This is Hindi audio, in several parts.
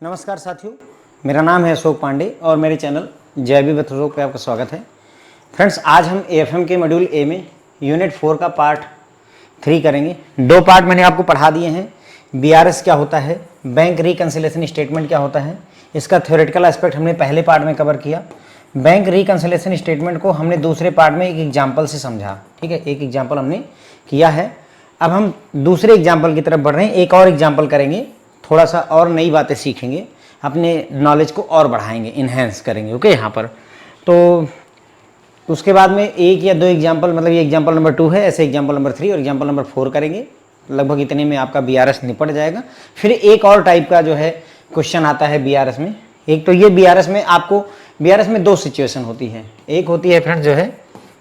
नमस्कार साथियों, मेरा नाम है अशोक पांडे और मेरे चैनल जैबी बथरोग पे आपका स्वागत है। फ्रेंड्स, आज हम एएफएम के मॉड्यूल ए में यूनिट 4 का पार्ट 3 करेंगे। दो पार्ट मैंने आपको पढ़ा दिए हैं। बीआरएस क्या होता है, बैंक रिकंसिलिएशन स्टेटमेंट क्या होता है, इसका थ्योरेटिकल एस्पेक्ट हमने पहले पार्ट में कवर किया। बैंक रिकंसिलिएशन स्टेटमेंट को हमने दूसरे पार्ट में एक एग्जाम्पल से समझा। ठीक है, एक एग्जाम्पल हमने किया है। अब हम दूसरे एग्जाम्पल की तरफ बढ़ रहे हैं। एक और एग्जाम्पल करेंगे, थोड़ा सा और नई बातें सीखेंगे, अपने नॉलेज को और बढ़ाएंगे, इन्हेंस करेंगे। ओके, यहाँ पर तो उसके बाद में एक या दो एग्जाम्पल, मतलब ये एग्जाम्पल नंबर 2 है, ऐसे एग्जाम्पल नंबर 3 और एग्जाम्पल नंबर 4 करेंगे। लगभग इतने में आपका बीआरएस निपट जाएगा। फिर एक और टाइप का जो है क्वेश्चन आता है बीआरएस में। एक तो ये बीआरएस में आपको, बीआरएस में दो सिचुएशन होती है। एक होती है फ्रेंड्स जो है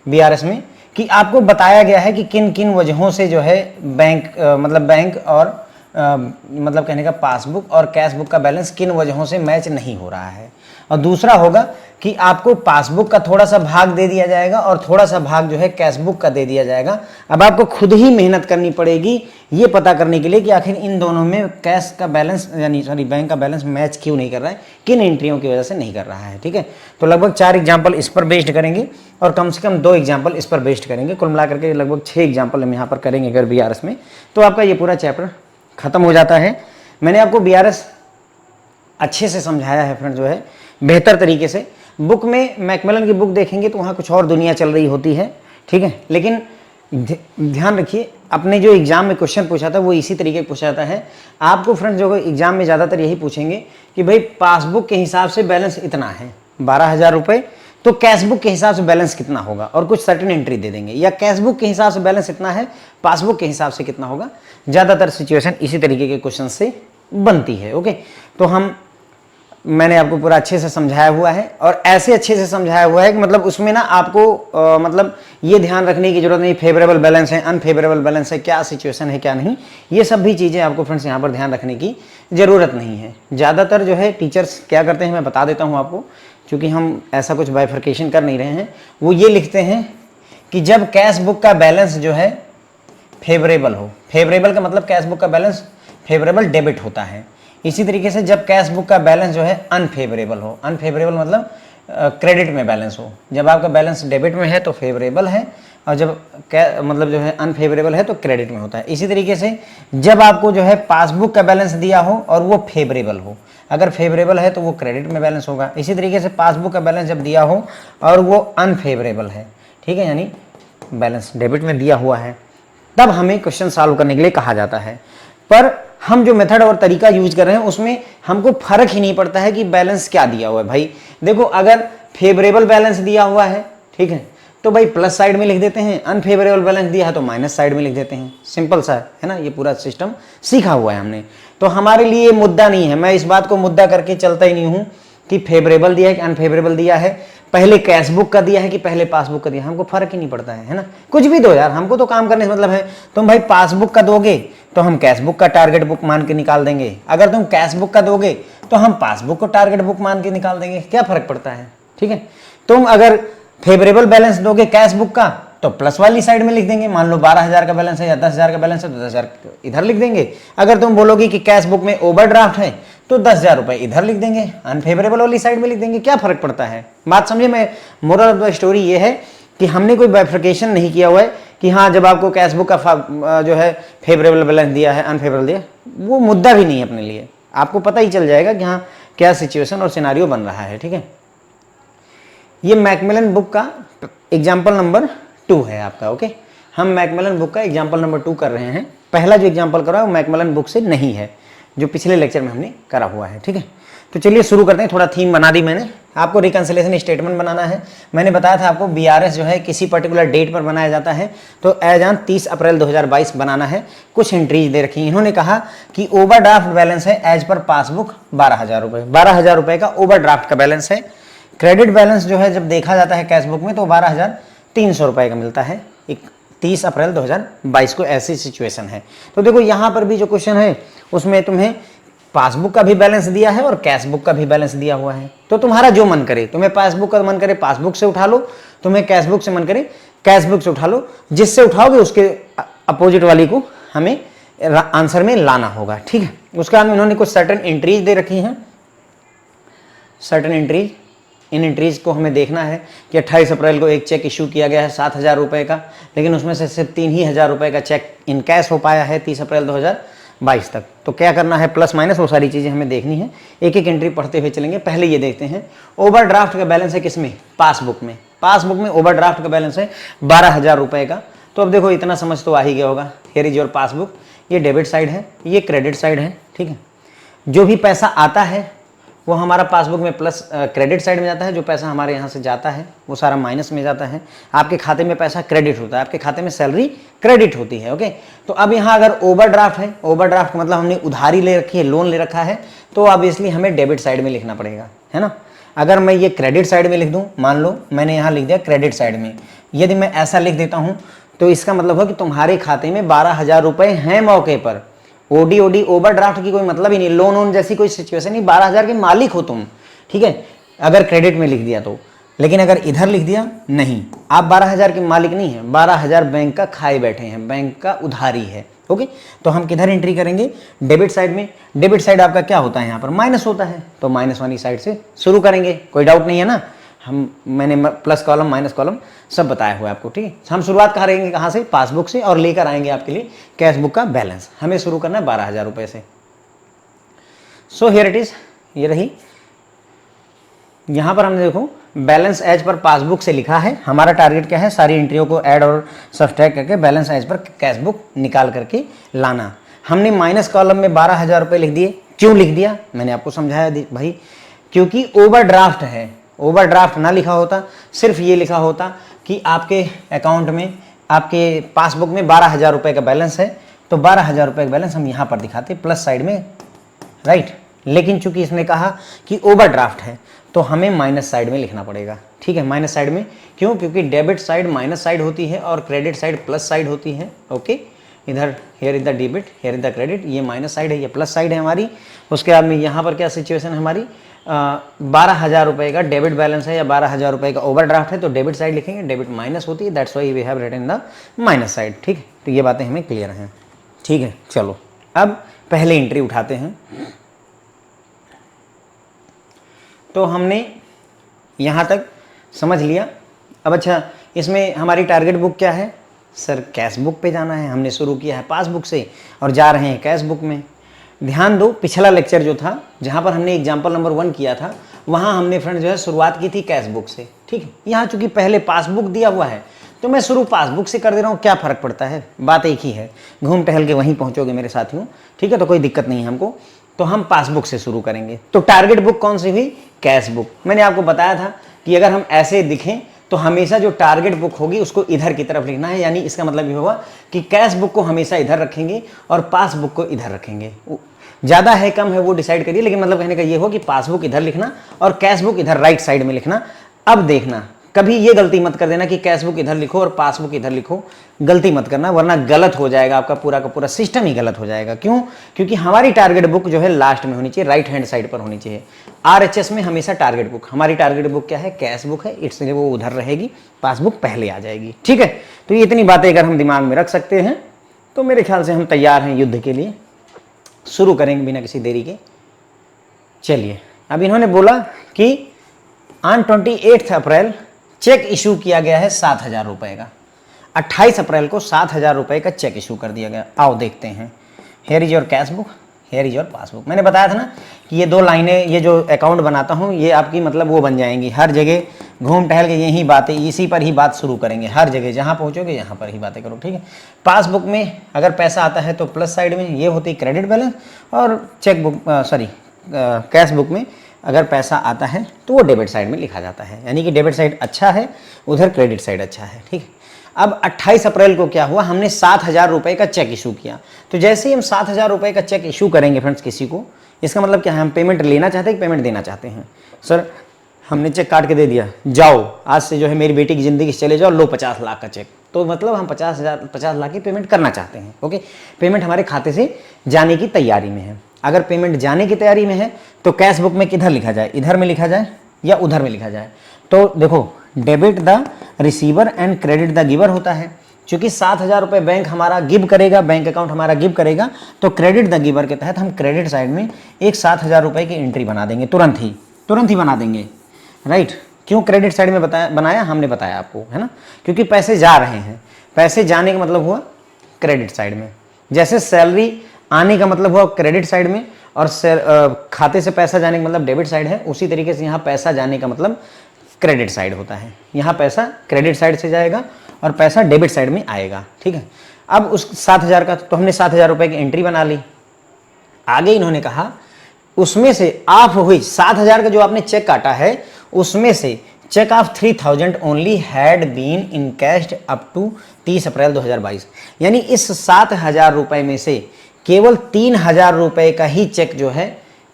बीआरएस में कि आपको बताया गया है कि किन किन वजहों से जो है बैंक और मतलब कहने का पासबुक और कैश बुक का बैलेंस किन वजहों से मैच नहीं हो रहा है। और दूसरा होगा कि आपको पासबुक का थोड़ा सा भाग दे दिया जाएगा और थोड़ा सा भाग जो है कैश बुक का दे दिया जाएगा। अब आपको खुद ही मेहनत करनी पड़ेगी ये पता करने के लिए कि आखिर इन दोनों में कैश का बैलेंस बैंक का बैलेंस मैच क्यों नहीं कर रहा है, किन एंट्रियों की वजह से नहीं कर रहा है। ठीक है, तो लगभग 4 एग्जाम्पल इस पर बेस्ड करेंगे और कम से कम 2 एग्जाम्पल इस पर बेस्ड करेंगे। कुल मिलाकर के लगभग 6 एग्जाम्पल हम यहाँ पर करेंगे अगर बीआरएस में, तो आपका ये पूरा चैप्टर खत्म हो जाता है। मैंने आपको बीआरएस अच्छे से समझाया है फ्रेंड, जो है बेहतर तरीके से। बुक में मैकमिलन की बुक देखेंगे तो वहाँ कुछ और दुनिया चल रही होती है। ठीक है, लेकिन ध्यान रखिए, अपने जो एग्जाम में क्वेश्चन पूछा था वो इसी तरीके पूछा जाता है। आपको फ्रेंड्स जो एग्जाम में ज़्यादातर यही पूछेंगे कि भाई पासबुक के हिसाब से बैलेंस इतना है 12,000 रुपये, तो कैश बुक के हिसाब से बैलेंस कितना होगा, और कुछ सर्टेन एंट्री दे देंगे। या कैश बुक के हिसाब से बैलेंस इतना है, पासबुक के हिसाब से कितना होगा। ज़्यादातर सिचुएशन इसी तरीके के क्वेश्चन से बनती है। ओके, तो मैंने आपको पूरा अच्छे से समझाया हुआ है, और ऐसे अच्छे से समझाया हुआ है कि मतलब उसमें ना आपको मतलब ये ध्यान रखने की जरूरत नहीं फेवरेबल बैलेंस है, अनफेवरेबल बैलेंस है, क्या सिचुएशन है क्या नहीं, ये सब भी चीज़ें आपको फ्रेंड्स यहाँ पर ध्यान रखने की ज़रूरत नहीं है। ज़्यादातर जो है टीचर्स क्या करते हैं, मैं बता देता हूँ आपको, क्योंकि हम ऐसा कुछ बाइफर्केशन कर नहीं रहे हैं। वो ये लिखते हैं कि जब कैश बुक का बैलेंस जो है फेवरेबल हो, फेवरेबल का मतलब कैश बुक का बैलेंस फेवरेबल डेबिट होता है। इसी तरीके से जब कैश बुक का बैलेंस जो है अनफेवरेबल हो, अनफेवरेबल मतलब क्रेडिट में बैलेंस हो। जब आपका बैलेंस डेबिट में है तो फेवरेबल है, और जब मतलब जो है अनफेवरेबल है तो क्रेडिट में होता है। इसी तरीके से जब आपको जो है पासबुक का बैलेंस दिया हो और वो फेवरेबल हो, अगर फेवरेबल है तो वो क्रेडिट में बैलेंस होगा। इसी तरीके से पासबुक का बैलेंस जब दिया हो और वो अनफेवरेबल है, ठीक है, यानी बैलेंस डेबिट में दिया हुआ है, तब हमें क्वेश्चन सॉल्व करने के लिए कहा जाता है। पर हम जो मेथड और तरीका यूज कर रहे हैं उसमें हमको फर्क ही नहीं पड़ता है कि बैलेंस क्या दिया हुआ है। भाई देखो, अगर फेवरेबल बैलेंस दिया हुआ है, ठीक है, तो भाई प्लस साइड में लिख देते हैं, अनफेवरेबल बैलेंस दिया है तो माइनस साइड में लिख देते हैं। सिंपल सा है ना, ये पूरा सिस्टम सीखा हुआ है हमने। तो हमारे लिए ये मुद्दा नहीं है, मैं इस बात को मुद्दा करके चलता ही नहीं हूँ कि फेवरेबल दिया है कि अनफेवरेबल दिया है, पहले कैश बुक का दिया है कि पहले पासबुक का दिया है, हमको फर्क ही नहीं पड़ता है ना। कुछ भी दो यार, हमको तो काम करने से मतलब है। तुम भाई पासबुक का दोगे तो हम कैश बुक का टारगेट बुक मान के निकाल देंगे, अगर तुम कैश बुक का दोगे तो हम पासबुक को टारगेट बुक मान के निकाल देंगे, क्या फर्क पड़ता है। ठीक है, तुम अगर फेवरेबल बैलेंस दोगे कैश बुक का तो प्लस वाली साइड में लिख देंगे। मान लो 12,000 का बैलेंस है या 10,000 का बैलेंस है तो 10,000 इधर लिख देंगे। अगर तुम बोलोगे कि कैश बुक में ओवरड्राफ्ट है तो 10,000 रुपए इधर लिख देंगे, अनफेवरेबल वाली साइड में लिख देंगे, क्या फर्क पड़ता है। बात समझे। मैं मोरल ऑफ द स्टोरी ये है कि हमने कोई बाइफर्केशन नहीं किया हुआ है कि हाँ जब आपको कैश बुक का जो है फेवरेबल बैलेंस दिया है, अनफेवरेबल दिया, वो मुद्दा भी नहीं है अपने लिए। आपको पता ही चल जाएगा कि हाँ क्या सिचुएशन और सिनारियो बन रहा है। ठीक है, ये मैकमिलन बुक का एग्जाम्पल नंबर 2 है आपका। ओके, हम मैकमिलन बुक का एग्जाम्पल नंबर 2 कर रहे हैं। पहला जो एग्जाम्पल करा है वो मैकमिलन बुक से नहीं है, जो पिछले लेक्चर में हमने करा हुआ है। ठीक है, तो चलिए शुरू करते हैं। थोड़ा थीम बना दी मैंने, आपको रिकंसिलिएशन स्टेटमेंट बनाना है। मैंने बताया था आपको बीआरएस जो है किसी पर्टिकुलर डेट पर बनाया जाता है, तो एज ऑन 30 अप्रैल 2022 बनाना है। कुछ एंट्रीज दे रखी हैं। इन्होंने कहा कि ओवरड्राफ्ट बैलेंस है एज पर पासबुक 12,000 रुपये, 12,000 रुपये का ओवरड्राफ्ट का बैलेंस है। क्रेडिट बैलेंस जो है जब देखा जाता है कैश बुक में तो 12,300 रुपये का मिलता है 30 अप्रैल 2022 को। ऐसी सिचुएशन है। तो देखो यहाँ पर भी जो क्वेश्चन है उसमें तुम्हें पासबुक का भी बैलेंस दिया है और कैश बुक का भी बैलेंस दिया हुआ है। तो तुम्हारा जो मन करे, तुम्हें पासबुक का मन करे पासबुक से उठा लो, तुम्हें कैश बुक से मन करे कैश बुक से उठा लो। जिससे उठाओगे उसके अपोजिट वाली को हमें आंसर में लाना होगा। ठीक है, उसके बाद में इन्होंने कुछ सर्टेन एंट्रीज दे रखी हैं। सर्टन एंट्रीज, इन एंट्रीज को हमें देखना है कि 28 अप्रैल को एक चेक इशू किया गया है 7,000 रुपये का, लेकिन उसमें से सिर्फ 3,000 रुपये का चेक इन कैश हो पाया है 30 अप्रैल 2022 तक। तो क्या करना है, प्लस माइनस वो सारी चीज़ें हमें देखनी है, एक एक एंट्री पढ़ते हुए चलेंगे। पहले ये देखते हैं ओवरड्राफ्ट का बैलेंस है किसमें, पासबुक में। पासबुक में ओवरड्राफ्ट का बैलेंस है 12,000 रुपये का। तो अब देखो इतना समझ तो आ ही गया होगा, हियर इज योर पासबुक, ये डेबिट साइड है, ये क्रेडिट साइड है, ठीक है। जो भी पैसा आता है वो हमारा पासबुक में प्लस क्रेडिट साइड में जाता है, जो पैसा हमारे यहाँ से जाता है वो सारा माइनस में जाता है। आपके खाते में पैसा क्रेडिट होता है, आपके खाते में सैलरी क्रेडिट होती है, ओके। तो अब यहाँ अगर ओवरड्राफ्ट है, ओवरड्राफ्ट का मतलब हमने उधारी ले रखी है, लोन ले रखा है, तो ऑब्वियसली हमें डेबिट साइड में लिखना पड़ेगा, है ना। अगर मैं ये क्रेडिट साइड में लिख दूँ, मान लो मैंने यहाँ लिख दिया क्रेडिट साइड में, यदि मैं ऐसा लिख देता हूँ तो इसका मतलब हो कि तुम्हारे खाते में 12,000 रुपये हैं मौके पर। ओडी ओवरड्राफ्ट की कोई मतलब ही नहीं, लोन वोन जैसी कोई सिचुएशन नहीं, 12,000 के मालिक हो तुम, ठीक है, अगर क्रेडिट में लिख दिया तो। लेकिन अगर इधर लिख दिया, नहीं, आप 12,000 के मालिक नहीं है, 12,000 बैंक का खाए बैठे हैं, बैंक का उधारी है, ओके। तो हम किधर एंट्री करेंगे, डेबिट साइड में। डेबिट साइड आपका क्या होता है, यहाँ पर माइनस होता है, तो माइनस वाली साइड से शुरू करेंगे, कोई डाउट नहीं है ना। मैंने प्लस कॉलम माइनस कॉलम सब बताया हुआ है आपको, ठीक है। हम शुरुआत कहाँ रहेंगे, कहाँ से, पासबुक से, और लेकर आएंगे आपके लिए कैश बुक का बैलेंस। हमें शुरू करना है 12,000 रुपये से। सो हियर इट इज, ये रही। यहाँ पर हमने देखो बैलेंस एज पर पासबुक से लिखा है। हमारा टारगेट क्या है, सारी एंट्रियों को ऐड और सब्सट्रैक्ट करके balance as per cash book निकाल करके लाना। हमने माइनस कॉलम में 12,000 रुपये लिख दिए। क्यों लिख दिया, मैंने आपको समझाया भाई, क्योंकि ओवरड्राफ्ट है। ओवरड्राफ्ट ना लिखा होता, सिर्फ ये लिखा होता कि आपके अकाउंट में, आपके पासबुक में 12,000 रुपये का बैलेंस है, तो 12,000 रुपये का बैलेंस हम यहाँ पर दिखाते प्लस साइड में, राइट। लेकिन चूंकि इसने कहा कि ओवरड्राफ्ट है तो हमें माइनस साइड में लिखना पड़ेगा, ठीक है, माइनस साइड में। क्यों, क्योंकि डेबिट साइड माइनस साइड होती है और क्रेडिट साइड प्लस साइड होती है, ओके। इधर here is the debit, here is the credit, ये माइनस साइड है, ये प्लस साइड है हमारी। उसके बाद में यहाँ पर क्या सिचुएशन है हमारी, 12,000 रुपये का डेबिट बैलेंस है या 12,000 रुपये का ओवरड्राफ्ट है, तो डेबिट साइड लिखेंगे, डेबिट माइनस होती है, that's why we have written the minus side, ठीक है। तो ये बातें हमें क्लियर हैं, ठीक है। चलो अब पहले एंट्री उठाते हैं। तो हमने यहाँ तक समझ लिया। अब अच्छा, इसमें हमारी टारगेट बुक क्या है सर, कैश बुक पे जाना है। हमने शुरू किया है पासबुक से और जा रहे हैं कैश बुक में। ध्यान दो, पिछला लेक्चर जो था जहाँ पर हमने एग्जाम्पल नंबर 1 किया था, वहाँ हमने फ्रेंड जो है शुरुआत की थी कैश बुक से, ठीक है। यहाँ चूंकि पहले पासबुक दिया हुआ है तो मैं शुरू पासबुक से कर दे रहा हूँ, क्या फ़र्क पड़ता है, बात एक ही है, घूम टहल के वहीं पहुँचोगे मेरे साथियों, ठीक है। तो कोई दिक्कत नहीं है हमको, तो हम पासबुक से शुरू करेंगे। तो टारगेट बुक कौन सी हुई, कैश बुक। मैंने आपको बताया था कि अगर हम ऐसे दिखें तो हमेशा जो टारगेट बुक होगी उसको इधर की तरफ लिखना है, यानी इसका मतलब ये होगा कि कैश बुक को हमेशा इधर रखेंगे और पासबुक को इधर रखेंगे। ज़्यादा है कम है वो डिसाइड करिए, लेकिन मतलब कहने का ये हो कि पासबुक इधर लिखना और कैश बुक इधर राइट साइड में लिखना। अब देखना, कभी ये गलती मत कर देना कि कैश बुक इधर लिखो और पासबुक इधर लिखो, गलती मत करना, वरना गलत हो जाएगा, आपका पूरा का पूरा सिस्टम ही गलत हो जाएगा। क्यों, क्योंकि हमारी टारगेट बुक जो है लास्ट में होनी चाहिए, राइट हैंड साइड पर होनी चाहिए। RHS में हमेशा टारगेट बुक, हमारी टारगेट बुक क्या है, कैश बुक है, इसलिए वो उधर रहेगी, पासबुक पहले आ जाएगी, ठीक है। तो ये इतनी बातें अगर हम दिमाग में रख सकते हैं तो मेरे ख्याल से हम तैयार हैं युद्ध के लिए। शुरू करेंगे बिना किसी देरी के। चलिए, अब इन्होंने बोला कि ऑन 28 अप्रैल चेक इशू किया गया है 7,000 रुपये का। 28 अप्रैल को 7,000 रुपये का चेक इशू कर दिया गया। आओ देखते हैं, here is your cash book, here is your passbook. मैंने बताया था ना कि ये 2 लाइनें, ये जो अकाउंट बनाता हूँ ये आपकी मतलब वो बन जाएंगी, हर जगह घूम टहल के यही बातें, इसी पर ही बात शुरू करेंगे, हर जगह जहाँ पहुँचोगे यहाँ पर ही बातें करो, ठीक है। पासबुक में अगर पैसा आता है तो प्लस साइड में ये होती है क्रेडिट बैलेंस, और चेक बुक कैश बुक में अगर पैसा आता है तो वो डेबिट साइड में लिखा जाता है, यानी कि डेबिट साइड अच्छा है, उधर क्रेडिट साइड अच्छा है, ठीक है। अब 28 अप्रैल को क्या हुआ, हमने 7,000 रुपये का चेक इशू किया। तो जैसे ही हम 7,000 रुपये का चेक इशू करेंगे फ्रेंड्स किसी को, इसका मतलब क्या है, हम पेमेंट लेना चाहते हैं कि पेमेंट देना चाहते हैं। सर हमने चेक काट के दे दिया, जाओ आज से जो है मेरी बेटी की ज़िंदगी से चले जाओ, लो 50 लाख का चेक, तो मतलब हम 50 लाख की पेमेंट करना चाहते हैं, ओके। पेमेंट हमारे खाते से जाने की तैयारी में है। अगर पेमेंट जाने की तैयारी में है तो कैश बुक में किधर लिखा जाए, इधर में लिखा जाए या उधर में लिखा जाए। तो देखो, debit the receiver and credit the giver होता है। चूंकि 7,000 रुपये बैंक हमारा गिव करेगा, बैंक अकाउंट हमारा गिव करेगा, तो क्रेडिट द गिवर के तहत हम क्रेडिट साइड में एक 7,000 रुपये की एंट्री बना देंगे तुरंत ही, तुरंत ही बना देंगे, राइट। क्यों क्रेडिट साइड में बनाया, हमने बताया आपको, है ना, क्योंकि पैसे जा रहे हैं, पैसे जाने का मतलब हुआ क्रेडिट साइड में। जैसे सैलरी आने का मतलब हुआ क्रेडिट साइड में, और खाते से पैसा जाने का मतलब डेबिट साइड है, उसी तरीके से यहाँ पैसा जाने का मतलब क्रेडिट साइड होता है। यहाँ पैसा क्रेडिट साइड से जाएगा और पैसा डेबिट साइड में आएगा, ठीक है। अब उस 7,000 का तो हमने 7,000 रुपये की एंट्री बना ली। आगे इन्होंने कहा उसमें से ऑफ हुई 7,000 का जो आपने चेक काटा है, उसमें से cheque of 3,000 only had been encashed up to 30 April 2022। यानी इस 7,000 रुपये में से केवल 3,000 रुपये का ही चेक जो है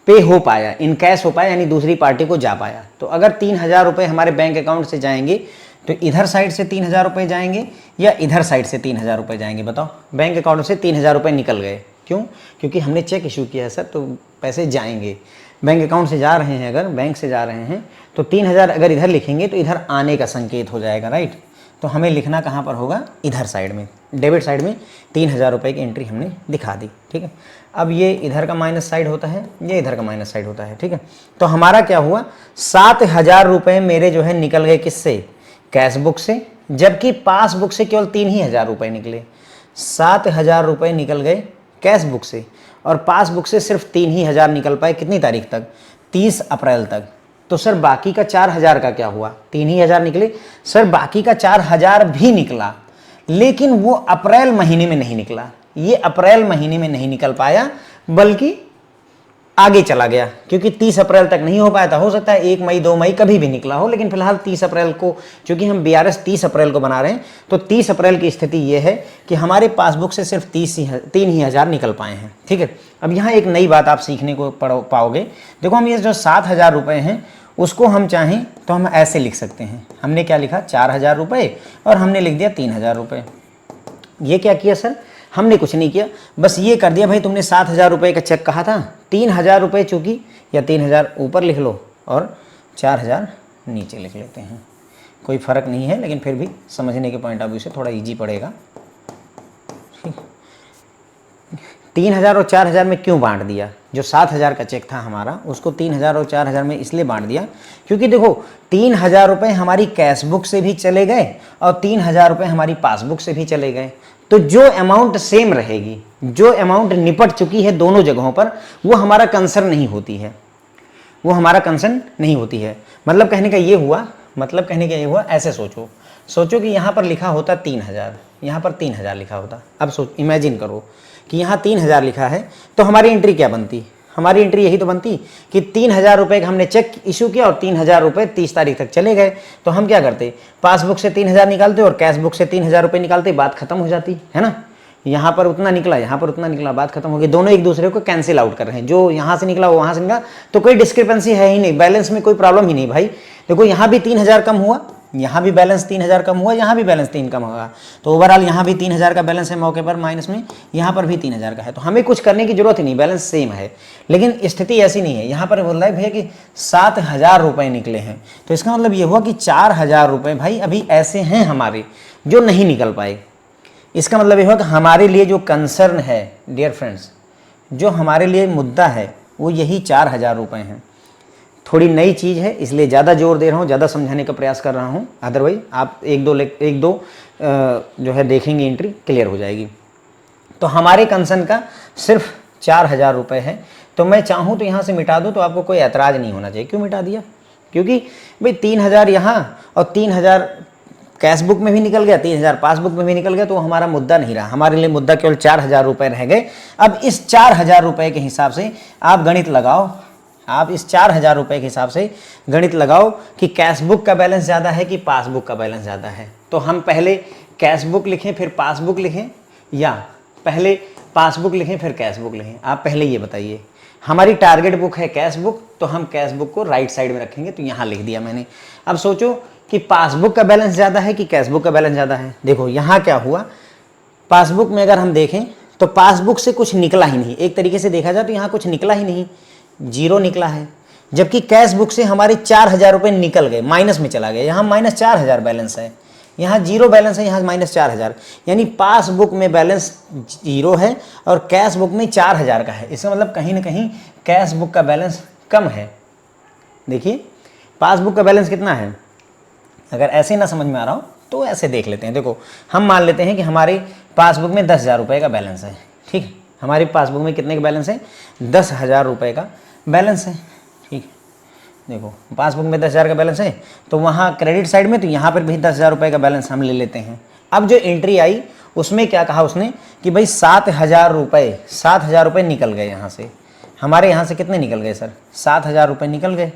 पे हो पाया, इनकैश हो पाया, यानी दूसरी पार्टी को जा पाया। तो अगर 3,000 रुपये हमारे बैंक अकाउंट से जाएंगे तो इधर साइड से 3,000 रुपये जाएंगे या इधर साइड से 3,000 रुपये जाएंगे, बताओ। बैंक अकाउंट से 3,000 रुपये निकल गए, क्यों? क्योंकि हमने चेक इशू किया है सर, तो पैसे जाएंगे। बैंक अकाउंट से जा रहे हैं, अगर बैंक से जा रहे हैं तो 3,000 अगर इधर लिखेंगे तो इधर आने का संकेत हो जाएगा, राइट। तो हमें लिखना कहाँ पर होगा, इधर साइड में, डेबिट साइड में 3,000 रुपये की एंट्री हमने दिखा दी, ठीक है। अब ये इधर का माइनस साइड होता है, ये इधर का माइनस साइड होता है, ठीक है। तो हमारा क्या हुआ, 7,000 रुपये मेरे जो है निकल गए किससे, कैश बुक से, जबकि पासबुक से केवल 3,000 रुपये निकले। 7,000 रुपये निकल गए कैश बुक से और पासबुक से सिर्फ 3,000 निकल पाए, कितनी तारीख तक, 30 अप्रैल तक। तो सर बाकी का 4,000 का क्या हुआ, 3,000 निकले सर, बाकी का 4,000 भी निकला, लेकिन वो अप्रैल महीने में नहीं निकला। ये अप्रैल महीने में नहीं निकल पाया, बल्कि आगे चला गया, क्योंकि 30 अप्रैल तक नहीं हो पाया था। हो सकता है 1 मई 2 मई कभी भी निकला हो, लेकिन फिलहाल 30 अप्रैल को, चूंकि हम BRS 30 अप्रैल को बना रहे हैं, तो 30 अप्रैल की स्थिति ये है कि हमारे पासबुक से सिर्फ 3,000 निकल पाए हैं, ठीक है। अब यहाँ एक नई बात आप सीखने को पाओगे। देखो, हम ये जो 7,000 रुपये हैं उसको हम चाहें तो हम ऐसे लिख सकते हैं। हमने क्या लिखा, 4,000 रुपये, और हमने लिख दिया 3,000 रुपये। ये क्या किया सर, हमने कुछ नहीं किया, बस ये कर दिया, भाई तुमने 7,000 रुपये का चेक कहा था, 3,000 रुपये चूंकि, या 3,000 ऊपर लिख लो और 4,000 नीचे लिख लेते हैं, कोई फ़र्क नहीं है, लेकिन फिर भी समझने के पॉइंट ऑफ व्यू से थोड़ा इजी पड़ेगा। 3,000 और 4,000 में क्यों बांट दिया, जो 7,000 का चेक था हमारा, उसको 3,000 और 4,000 में इसलिए बांट दिया क्योंकि देखो 3,000 रुपये हमारी कैश बुक से भी चले गए और 3,000 रुपये हमारी पासबुक से भी चले गए। तो जो अमाउंट सेम रहेगी, जो अमाउंट निपट चुकी है दोनों जगहों पर, वो हमारा कंसर्न नहीं होती है, वो हमारा कंसर्न नहीं होती है। मतलब कहने का ये हुआ, ऐसे सोचो कि यहाँ पर लिखा होता 3,000, यहाँ पर 3,000 लिखा होता। अब इमेजिन करो कि यहाँ 3,000 लिखा है, तो हमारी एंट्री क्या बनती, हमारी एंट्री यही तो बनती कि 3,000 रुपये का हमने चेक इशू किया और 3,000 रुपये 30 तारीख तक चले गए। तो हम क्या करते, पासबुक से 3,000 निकालते और कैश बुक से 3,000 रुपये निकालते, बात खत्म हो जाती है ना। यहाँ पर उतना निकला, यहाँ पर उतना निकला, बात खत्म हो गई। दोनों एक दूसरे को कैंसिल आउट कर रहे हैं, जो यहाँ से निकला वो वहाँ से निकला, तो कोई डिस्क्रिपेंसी है ही नहीं, बैलेंस में कोई प्रॉब्लम ही नहीं। भाई देखो, यहाँ भी 3,000 कम हुआ, यहाँ भी बैलेंस 3,000 कम हुआ, यहाँ भी बैलेंस 3 कम होगा, तो ओवरऑल यहाँ भी 3,000 का बैलेंस है मौके पर माइनस में, यहाँ पर भी 3,000 का है। तो हमें कुछ करने की जरूरत ही नहीं, बैलेंस सेम है। लेकिन स्थिति ऐसी नहीं है, यहाँ पर बोल रहा है भैया कि 7,000 रुपये निकले हैं, तो इसका मतलब ये हुआ कि 4,000 रुपये भाई अभी ऐसे हैं हमारे जो नहीं निकल पाए। इसका मतलब ये हुआ कि हमारे लिए जो कंसर्न है डियर फ्रेंड्स, जो हमारे लिए मुद्दा है वो यही 4,000 रुपये हैं। थोड़ी नई चीज़ है इसलिए ज़्यादा जोर दे रहा हूँ, ज़्यादा समझाने का प्रयास कर रहा हूँ, अदरवाइज आप एक दो जो है देखेंगे एंट्री क्लियर हो जाएगी। तो हमारे कंसर्न का सिर्फ 4,000 रुपये है, तो मैं चाहूँ तो यहाँ से मिटा दूँ तो आपको कोई ऐतराज़ नहीं होना चाहिए। क्यों मिटा दिया, क्योंकि भाई 3,000 यहाँ और 3,000 कैश बुक में भी निकल गया, 3,000 पासबुक में भी निकल गया, तो हमारा मुद्दा नहीं रहा। हमारे लिए मुद्दा केवल 4,000 रुपये रह गए। अब इस 4,000 रुपये के हिसाब से आप गणित लगाओ, आप इस 4,000 रुपये के हिसाब से गणित लगाओ कि कैश बुक का बैलेंस ज़्यादा है कि पासबुक का बैलेंस ज़्यादा है। तो हम पहले कैश बुक लिखें फिर पासबुक लिखें, या पहले पासबुक लिखें फिर कैश बुक लिखें, आप पहले ये बताइए। हमारी टारगेट बुक है कैश बुक, तो हम कैश बुक को राइट साइड में रखेंगे, तो यहाँ लिख दिया मैंने। अब सोचो कि पासबुक का बैलेंस ज़्यादा है कि कैश बुक का बैलेंस ज़्यादा है। देखो यहाँ क्या हुआ, पासबुक में अगर हम देखें तो पासबुक से कुछ निकला ही नहीं, एक तरीके से देखा जाए तो यहाँ कुछ निकला ही नहीं, 0 निकला है। जबकि कैश बुक से हमारे 4,000 रुपये निकल गए, माइनस में चला गया, यहाँ -4,000 बैलेंस है, यहाँ 0 बैलेंस है, यहाँ -4,000, यानी पासबुक में बैलेंस 0 है और कैश बुक में 4,000 का है। इसका मतलब कहीं ना कहीं कैश बुक का बैलेंस कम है। देखिए पासबुक का बैलेंस कितना है, अगर ऐसे ना समझ में आ रहा हो तो ऐसे देख लेते हैं। देखो हम मान लेते हैं कि हमारी पासबुक में 10,000 रुपये का बैलेंस है, ठीक है, हमारी पासबुक में कितने का बैलेंस है, 10,000 रुपये का बैलेंस है, ठीक है। देखो पासबुक में 10,000 का बैलेंस है, तो वहाँ क्रेडिट साइड में, तो यहाँ पर भी 10,000 रुपये का बैलेंस हम ले लेते हैं। अब जो एंट्री आई उसमें क्या कहा उसने कि भाई 7,000 रुपये निकल गए यहाँ से, हमारे यहाँ से कितने निकल गए सर, 7,000 रुपये निकल गए,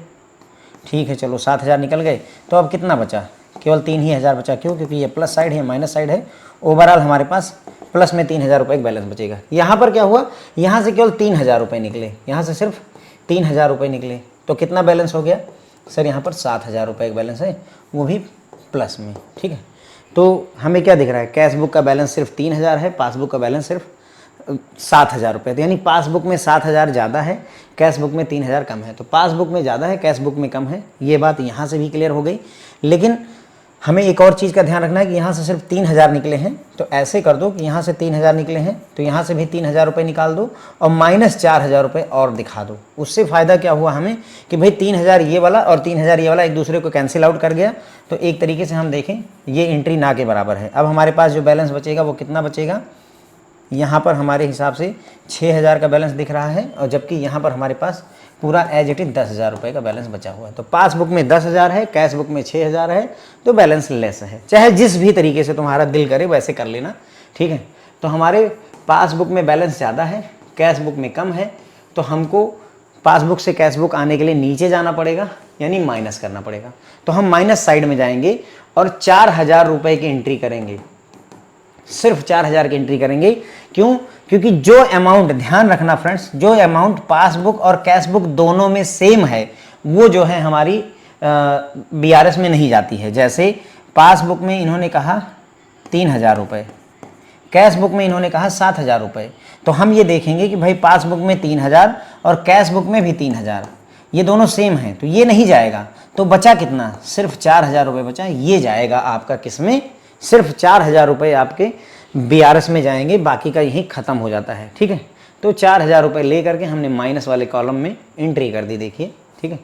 ठीक है, चलो 7,000 निकल गए, तो अब कितना बचा, केवल 3,000 बचा। क्यों, क्योंकि ये प्लस साइड है, माइनस साइड है, ओवरऑल हमारे पास प्लस में 3,000 रुपये का बैलेंस बचेगा। यहाँ पर क्या हुआ, यहाँ से केवल 3,000 रुपये निकले, यहाँ से सिर्फ 3,000 रुपये निकले, तो कितना बैलेंस हो गया सर, यहाँ पर 7,000 रुपये का बैलेंस है, वो भी प्लस में, ठीक है। तो हमें क्या दिख रहा है, कैश बुक का बैलेंस सिर्फ 3,000 है, पासबुक का बैलेंस सिर्फ 7,000 रुपये, यानी पासबुक में 7,000 ज़्यादा है, कैश बुक में 3,000 कम है। तो पासबुक में ज़्यादा है, कैश बुक में कम है, ये बात यहाँ से भी क्लियर हो गई। लेकिन हमें एक और चीज़ का ध्यान रखना है कि यहाँ से सिर्फ 3,000 निकले हैं, तो ऐसे कर दो कि यहाँ से 3,000 निकले हैं तो यहाँ से भी 3,000 रुपये निकाल दो और माइनस 4,000 रुपये और दिखा दो। उससे फ़ायदा क्या हुआ हमें कि भाई 3,000 ये वाला और 3,000 ये वाला एक दूसरे को कैंसिल आउट कर गया, तो एक तरीके से हम देखें ये एंट्री ना के बराबर है। अब हमारे पास जो बैलेंस बचेगा वो कितना बचेगा, यहाँ पर हमारे हिसाब से 6,000 का बैलेंस दिख रहा है, और जबकि यहाँ पर हमारे पास पूरा एज इट इज 10,000 रुपये का बैलेंस बचा हुआ है। तो पासबुक में 10,000 है, कैश बुक में 6,000 है, तो बैलेंस लेस है। चाहे जिस भी तरीके से तुम्हारा दिल करे वैसे कर लेना, ठीक है। तो हमारे पासबुक में बैलेंस ज़्यादा है, कैश बुक में कम है, तो हमको पासबुक से कैश बुक आने के लिए नीचे जाना पड़ेगा, यानी माइनस करना पड़ेगा। तो हम माइनस साइड में जाएंगे और 4,000 रुपये की एंट्री करेंगे, सिर्फ 4,000 की एंट्री करेंगे। क्यों, क्योंकि जो अमाउंट, ध्यान रखना फ्रेंड्स, जो अमाउंट पासबुक और कैश बुक दोनों में सेम है वो जो है हमारी बीआरएस में नहीं जाती है। जैसे पासबुक में इन्होंने कहा 3,000 रुपये, कैश बुक में इन्होंने कहा 7,000 रुपये, तो हम ये देखेंगे कि भाई पासबुक में 3,000 और कैश बुक में भी 3,000, ये दोनों सेम हैं, तो ये नहीं जाएगा। तो बचा कितना, सिर्फ 4,000 रुपये बचा, ये जाएगा आपका किसमें, सिर्फ 4,000 रुपये आपके बीआरएस में जाएंगे, बाकी का यहीं ख़त्म हो जाता है, ठीक है। तो 4,000 रुपये ले करके हमने माइनस वाले कॉलम में एंट्री कर दी, देखिए, ठीक है।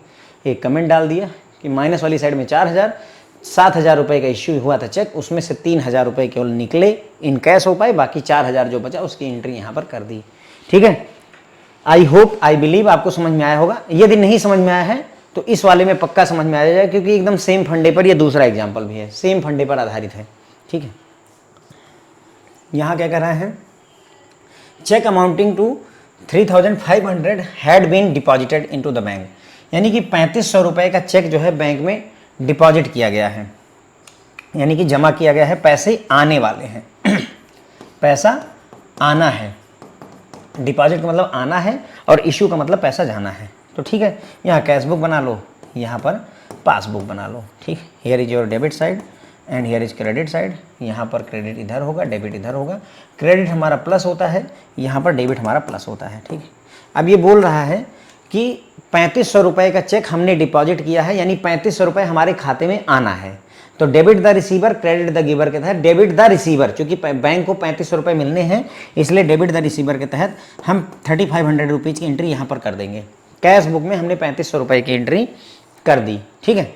एक कमेंट डाल दिया कि माइनस वाली साइड में 4,000, 7,000 रुपये का इश्यू हुआ था चेक, उसमें से 3,000 रुपये केवल निकले, इन कैश हो पाए, बाकी 4,000 जो बचा उसकी एंट्री यहाँ पर कर दी, ठीक है। आई होप, आई बिलीव आपको समझ में आया होगा। यदि नहीं समझ में आया है तो इस वाले में पक्का समझ में आ जाएगा, क्योंकि एकदम सेम फंडे पर, ये दूसरा एग्जाम्पल भी है, सेम फंडे पर आधारित है, ठीक है। यहाँ क्या कर रहे हैं, cheque amounting to 3,500 had been deposited into the bank, यानी कि 3,500 रुपये का चेक जो है बैंक में डिपॉजिट किया गया है, यानी कि जमा किया गया है, पैसे आने वाले हैं पैसा आना है, डिपॉजिट का मतलब आना है और इशू का मतलब पैसा जाना है। तो ठीक है, यहाँ कैश बुक बना लो, यहाँ पर पासबुक बना लो, ठीक। Here is your debit side and here is credit side, यहाँ पर क्रेडिट इधर होगा, डेबिट इधर होगा, क्रेडिट हमारा प्लस होता है, यहाँ पर डेबिट हमारा प्लस होता है, ठीक है। अब ये बोल रहा है कि 3,500 रुपये का चेक हमने डिपॉजिट किया है, यानी 3,500 रुपये हमारे खाते में आना है। तो debit the receiver, credit the giver के तहत डेबिट द रिसीवर, क्योंकि बैंक को 3,500 रुपये मिलने हैं, इसलिए डेबिट द रिसीवर के तहत हम 3,500 रुपीज़ की एंट्री यहाँ पर कर देंगे। कैश बुक में हमने 3,500 रुपये की एंट्री कर दी, ठीक है।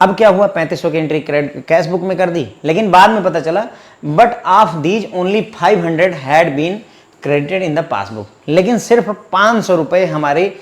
अब क्या हुआ, 3,500 की एंट्री कैश बुक में कर दी, लेकिन बाद में पता चला but of these only 500 had been credited in the passbook, लेकिन सिर्फ 500 रुपये हमारे,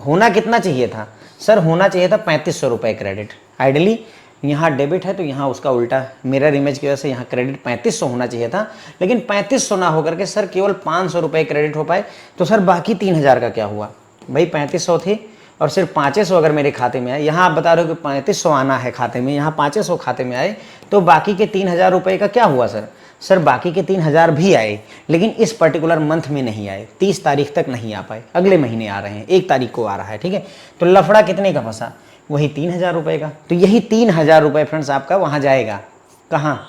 होना कितना चाहिए था सर, होना चाहिए था 3,500 रुपये क्रेडिट। आइडियली यहाँ डेबिट है तो यहाँ उसका उल्टा, मिरर इमेज की वजह से यहाँ क्रेडिट 3,500 होना चाहिए था, लेकिन 3,500 ना होकर के सर केवल 500 रुपये क्रेडिट हो पाए। तो सर बाकी 3,000 का क्या हुआ, भाई 3,500 थे और सिर्फ 500 अगर मेरे खाते में आए, यहाँ आप बता रहे हो कि 3,500 आना है खाते में, यहाँ 500 खाते में आए, तो बाकी के 3,000 रुपये का क्या हुआ सर, सर बाकी के 3,000 भी आए, लेकिन इस पर्टिकुलर मंथ में नहीं आए, 30 तारीख तक नहीं आ पाए, अगले महीने आ रहे हैं, 1 तारीख को आ रहा है, ठीक है। तो लफड़ा कितने का फंसा, वही 3,000 रुपये का। तो यही 3,000 रुपये फ्रेंड्स आपका वहाँ जाएगा, कहाँ,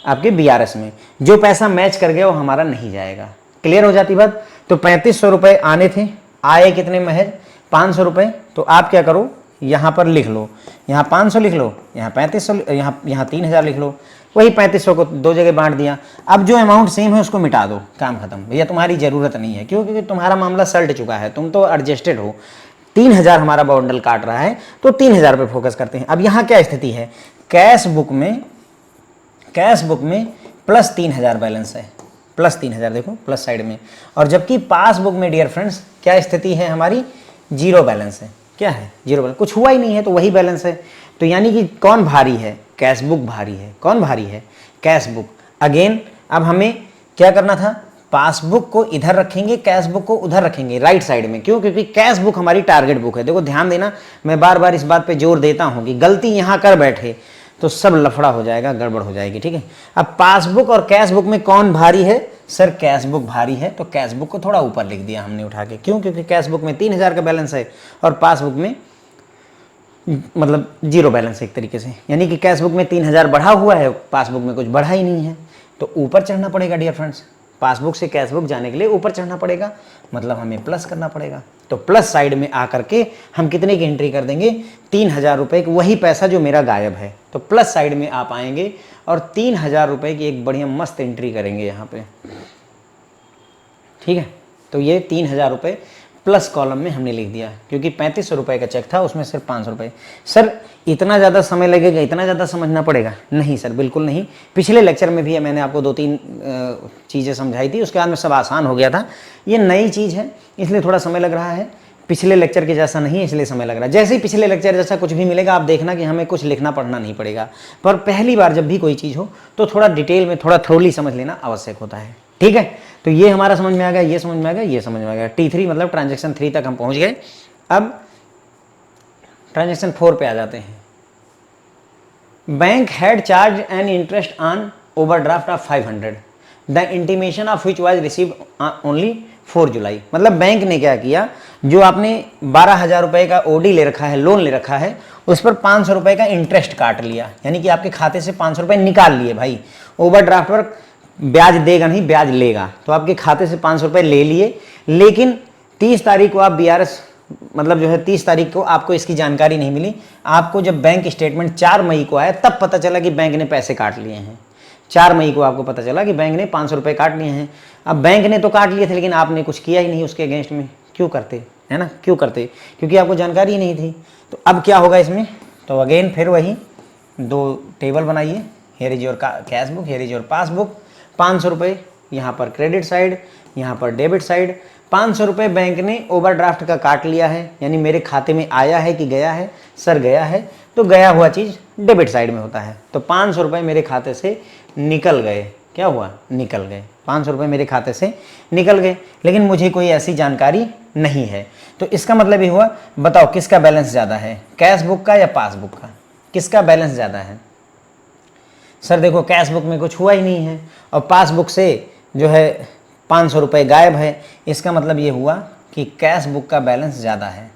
आपके बीआरएस में। जो पैसा मैच कर गया वो हमारा नहीं जाएगा। क्लियर हो जाती बात। तो 3,500 रुपये आने थे, आए कितने महज 500 रुपये। तो आप क्या करो, यहाँ पर लिख लो, यहाँ 500 लिख लो, यहाँ 3,500, यहाँ 3,000 लिख लो, वही 3,500 को 2 जगह बांट दिया। अब जो अमाउंट सेम है उसको मिटा दो, काम खत्म, भैया तुम्हारी ज़रूरत नहीं है। क्यों, क्योंकि तुम्हारा मामला सल्ट चुका है, तुम तो एडजस्टेड हो। 3000 हमारा बंडल काट रहा है, तो 3000 पे फोकस करते हैं। अब यहाँ क्या स्थिति है, कैश बुक में प्लस 3000 बैलेंस है, प्लस 3000 देखो प्लस साइड में, और जबकि पासबुक में डियर फ्रेंड्स क्या स्थिति है हमारी, जीरो बैलेंस है। क्या है, जीरो बैलेंस, कुछ हुआ ही नहीं है तो वही बैलेंस है। तो यानी कि कौन भारी है, कैश बुक भारी है। कौन भारी है, कैश बुक। अगेन अब हमें क्या करना था, पासबुक को इधर रखेंगे, कैश बुक को उधर रखेंगे राइट साइड में। क्यों, क्योंकि कैश बुक हमारी टारगेट बुक है। देखो ध्यान देना, मैं बार बार इस बात पे जोर देता हूं कि गलती यहां कर बैठे तो सब लफड़ा हो जाएगा, गड़बड़ हो जाएगी, ठीक है। अब पासबुक और कैश बुक में कौन भारी है, सर कैश बुक भारी है, तो कैश बुक को थोड़ा ऊपर लिख दिया हमने उठा के। क्यों, क्योंकि कैश बुक में 3000 का बैलेंस है और पासबुक में मतलब जीरो बैलेंस है एक तरीके से। यानी कि कैश बुक में 3000 बढ़ा हुआ है, पासबुक में कुछ बढ़ा ही नहीं है, तो ऊपर चढ़ना पड़ेगा डियर फ्रेंड्स। पासबुक से कैश बुक जाने के लिए ऊपर चढ़ना पड़ेगा, मतलब हमें प्लस करना पड़ेगा। तो प्लस साइड में आकर के हम कितने की एंट्री कर देंगे, 3000 रुपये की, वही पैसा जो मेरा गायब है। तो प्लस साइड में आप आएंगे और 3000 रुपये की एक बढ़िया मस्त एंट्री करेंगे यहाँ पे, ठीक है। तो ये 3000 रुपये प्लस कॉलम में हमने लिख दिया, क्योंकि 3500 रुपये का चेक था, उसमें सिर्फ 500 रुपये। सर इतना ज़्यादा समय लगेगा, इतना ज़्यादा समझना पड़ेगा? नहीं सर, बिल्कुल नहीं। पिछले लेक्चर में भी मैंने आपको 2-3 चीज़ें समझाई थी, उसके बाद में सब आसान हो गया था। ये नई चीज़ है इसलिए थोड़ा समय लग रहा है, पिछले लेक्चर के जैसा नहीं है इसलिए समय लग रहा है। जैसे ही पिछले लेक्चर जैसा कुछ भी मिलेगा आप देखना कि हमें कुछ लिखना पढ़ना नहीं पड़ेगा, पर पहली बार जब भी कोई चीज़ हो तो थोड़ा डिटेल में, थोड़ा थोरली समझ लेना आवश्यक होता है, ठीक है। तो ये हमारा समझ में आ गया, ये समझ में आ गया, ये समझ में आ गया। T3 मतलब ट्रांजेक्शन 3 तक हम पहुंच गए। अब ट्रांजेक्शन 4 पे आ जाते हैं। Bank had charge an interest on overdraft of 500, the intimation of which was received only 4 जुलाई। मतलब बैंक ने क्या किया, जो आपने 12,000 रुपये का ओडी ले रखा है, लोन ले रखा है, उस पर 500 रुपये का इंटरेस्ट काट लिया, यानी कि आपके खाते से 500 रुपये निकाल लिए। भाई ओवरड्राफ्ट पर ब्याज देगा नहीं, ब्याज लेगा, तो आपके खाते से 500 रुपये ले लिए, लेकिन 30 तारीख को आप BRS मतलब जो है 30 तारीख को आपको इसकी जानकारी नहीं मिली। आपको जब बैंक स्टेटमेंट 4 मई को आया तब पता चला कि बैंक ने पैसे काट लिए हैं। 4 मई को आपको पता चला कि बैंक ने 500 रुपये काट लिए हैं। अब बैंक ने तो काट लिए थे लेकिन आपने कुछ किया ही नहीं उसके अगेंस्ट में। क्यों करते, है ना, क्यों करते? क्योंकि आपको जानकारी ही नहीं थी। तो अब क्या होगा इसमें, तो अगेन फिर वही 2 टेबल बनाइए, here is your cash book, here is your passbook. 500 रुपये यहाँ पर क्रेडिट साइड, यहाँ पर डेबिट साइड। 500 रुपये बैंक ने ओवरड्राफ्ट का काट लिया है, यानी मेरे खाते में आया है कि गया है, सर गया है, तो गया हुआ चीज़ डेबिट साइड में होता है। तो 500 रुपये मेरे खाते से निकल गए। क्या हुआ, निकल गए। 500 रुपये मेरे खाते से निकल गए, लेकिन मुझे कोई ऐसी जानकारी नहीं है। तो इसका मतलब ये हुआ, बताओ किसका बैलेंस ज़्यादा है, कैश बुक का या पासबुक का? किसका बैलेंस ज़्यादा है? सर देखो कैश बुक में कुछ हुआ ही नहीं है और पासबुक से जो है 500 रुपये गायब है। इसका मतलब ये हुआ कि कैश बुक का बैलेंस ज़्यादा है।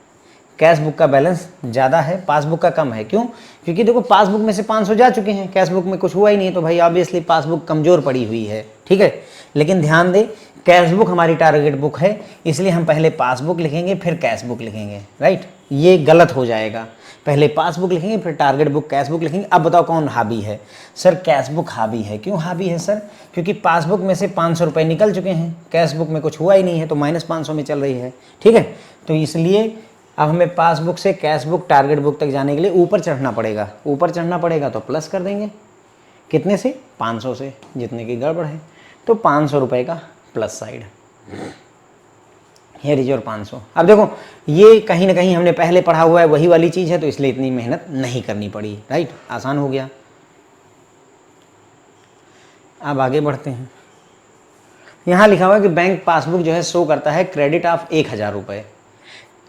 कैश बुक का बैलेंस ज़्यादा है, पासबुक का कम है। क्यों? क्योंकि देखो पासबुक में से 500 जा चुके हैं, कैश बुक में कुछ हुआ ही नहीं, तो भाई ऑब्वियसली पासबुक कमज़ोर पड़ी हुई है, ठीक है। लेकिन ध्यान दे, कैश बुक हमारी टारगेट बुक है, इसलिए हम पहले पासबुक लिखेंगे फिर कैश बुक लिखेंगे, राइट। ये गलत हो जाएगा, पहले पासबुक लिखेंगे फिर टारगेट बुक कैश बुक लिखेंगे। अब बताओ कौन हावी है? सर कैश बुक हावी है। क्यों हावी है सर? क्योंकि पासबुक में से 500 रुपये निकल चुके हैं, कैश बुक में कुछ हुआ ही नहीं है, तो -500 में चल रही है, ठीक है। तो इसलिए अब हमें पासबुक से कैश बुक टारगेट बुक तक जाने के लिए ऊपर चढ़ना पड़ेगा। ऊपर चढ़ना पड़ेगा तो प्लस कर देंगे, कितने से? 500 से, जितने की गड़बड़ है। तो 500 रुपये का plus side, here is your 500। अब देखो ये कहीं ना कहीं हमने पहले पढ़ा हुआ है, वही वाली चीज़ है, तो इसलिए इतनी मेहनत नहीं करनी पड़ी, राइट, आसान हो गया। अब आगे बढ़ते हैं। यहाँ लिखा हुआ है कि बैंक पासबुक जो है शो करता है क्रेडिट ऑफ 1000 रुपये।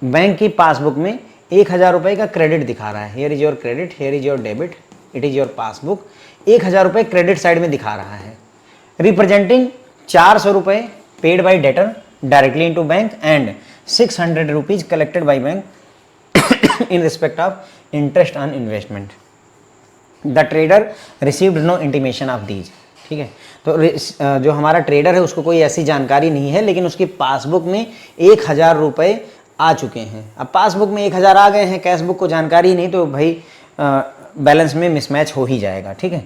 बैंक की पासबुक में 1000 रुपये का क्रेडिट दिखा रहा है। Here is your credit, here is your debit, it is your passbook. 1000 रुपये क्रेडिट साइड में दिखा रहा है, रिप्रेजेंटिंग 400 रुपये paid by debtor directly into bank and 600 rupees collected by bank in respect of interest on investment. The trader received no intimation of these. ठीक है, तो जो हमारा ट्रेडर है उसको कोई ऐसी जानकारी नहीं है, लेकिन उसकी पासबुक में 1000 रुपये आ चुके हैं। अब पासबुक में 1000 आ गए हैं, कैश बुक को जानकारी नहीं, तो भाई बैलेंस में मिसमैच हो ही जाएगा, ठीक है।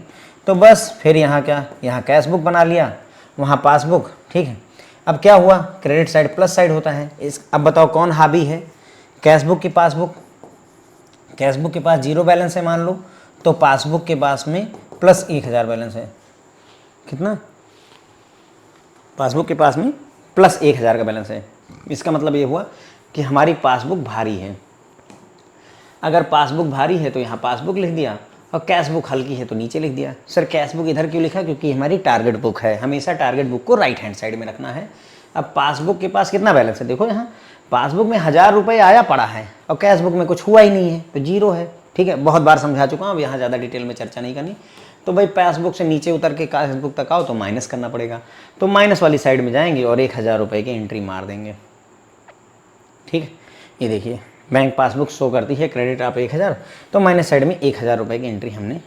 तो बस फिर यहाँ क्या, यहाँ कैश बुक बना लिया, वहाँ पासबुक, ठीक है। अब क्या हुआ, क्रेडिट साइड प्लस साइड होता है। अब बताओ कौन हावी है, कैशबुक की पासबुक, कैशबुक के पास 0 बैलेंस है मान लो, तो पासबुक के पास में प्लस 1000 बैलेंस है। कितना? पासबुक के पास में प्लस 1000 का बैलेंस है। इसका मतलब ये हुआ कि हमारी पासबुक भारी है। अगर पासबुक भारी है तो यहाँ पासबुक लिख दिया, और कैशबुक हल्की है तो नीचे लिख दिया। सर कैशबुक इधर क्यों लिखा? क्योंकि हमारी टारगेट बुक है, हमेशा टारगेट बुक को राइट हैंड साइड में रखना है। अब पासबुक के पास कितना बैलेंस है? देखो यहाँ पासबुक में 1000 रुपये आया पड़ा है और कैशबुक में कुछ हुआ ही नहीं है, तो 0 है। ठीक है, बहुत बार समझा चुका हूँ, अब यहाँ ज़्यादा डिटेल में चर्चा नहीं करनी। तो भाई पासबुक से नीचे उतर के कैशबुक तक आओ तो माइनस करना पड़ेगा, तो माइनस वाली साइड में जाएंगे और 1000 रुपये की एंट्री मार देंगे। ठीक है, ये देखिए बैंक पासबुक शो करती है क्रेडिट आप 1000, तो माइनस साइड में 1000 रुपये की एंट्री हमने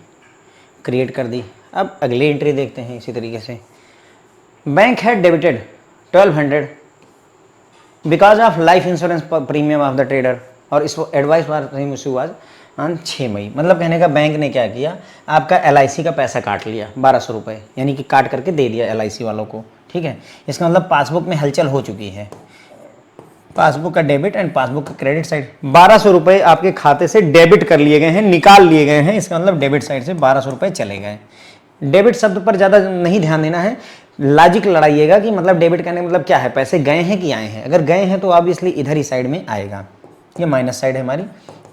क्रिएट कर दी। अब अगली एंट्री देखते हैं इसी तरीके से। Bank had debited 1200 because of life insurance premium of the trader, और इसको एडवाइस वाज ऑन 6 मई। मतलब कहने का बैंक ने क्या किया, आपका LIC का पैसा काट लिया 1200 रुपये, यानी कि काट करके दे दिया LIC वालों को। ठीक है, इसका मतलब पासबुक में हलचल हो चुकी है। पासबुक का डेबिट एंड पासबुक का क्रेडिट साइड, 1200 रुपये आपके खाते से डेबिट कर लिए गए हैं, निकाल लिए गए हैं। इसका मतलब डेबिट साइड से 1200 रुपये चले गए। डेबिट शब्द पर ज़्यादा नहीं ध्यान देना है, लॉजिक लड़ाइएगा कि मतलब डेबिट करने का मतलब क्या है, पैसे गए हैं कि आए हैं। अगर गए हैं तो ऑब्वियसली इधर ही साइड में आएगा। ये माइनस साइड है हमारी,